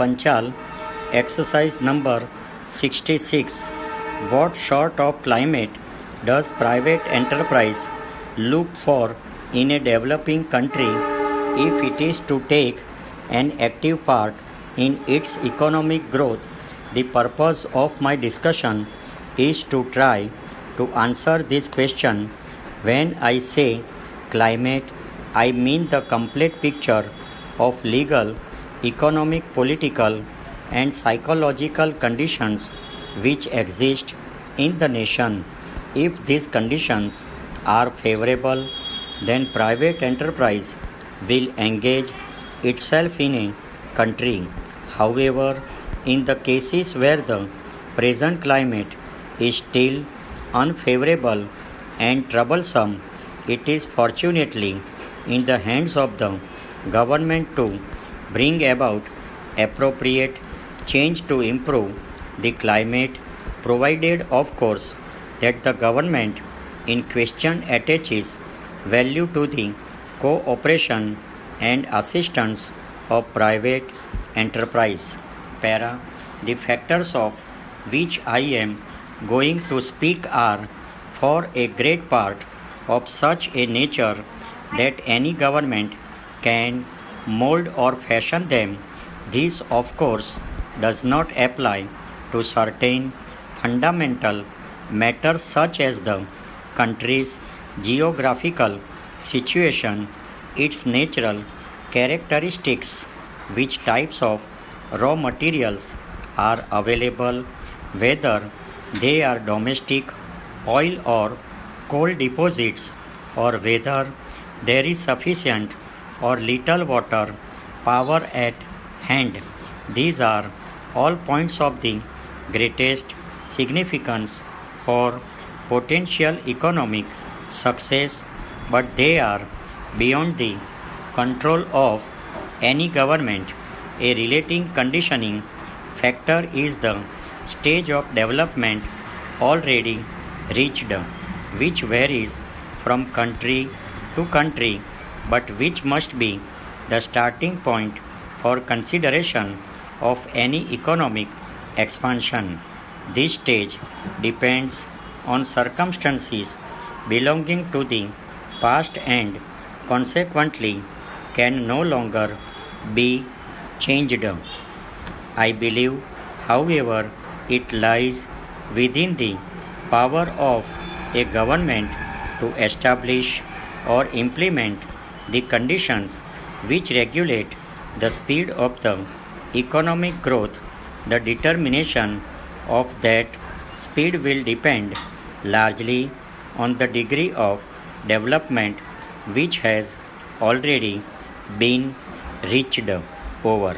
Panchal, exercise number 66. What sort of climate does private enterprise look for in a developing country if it is to take an active part in its economic growth? The purpose of my discussion is to try to answer this question. When I say climate, I mean the complete picture of legal, economic, political, and psychological conditions which exist in the nation. If these conditions are favorable, then private enterprise will engage itself in a country. However, in the cases where the present climate is still unfavorable and troublesome, it is fortunately in the hands of the government to bring about appropriate change to improve the climate, provided, of course, that the government in question attaches value to the cooperation and assistance of private enterprise. The factors of which I am going to speak are for a great part of such a nature that any government can mold or fashion them. This, of course, does not apply to certain fundamental matters such as the country's geographical situation, its natural characteristics, which types of raw materials are available, whether they are domestic oil or coal deposits, or whether there is sufficient or little water power at hand. These are all points of the greatest significance for potential economic success, but they are beyond the control of any government. A relating conditioning factor is the stage of development already reached, which varies from country to country, but which must be the starting point for consideration of any economic expansion. This stage depends on circumstances belonging to the past and consequently can no longer be changed. I believe, however, it lies within the power of a government to establish or implement the conditions which regulate the speed of the economic growth. The determination of that speed will depend largely on the degree of development which has already been reached. Over.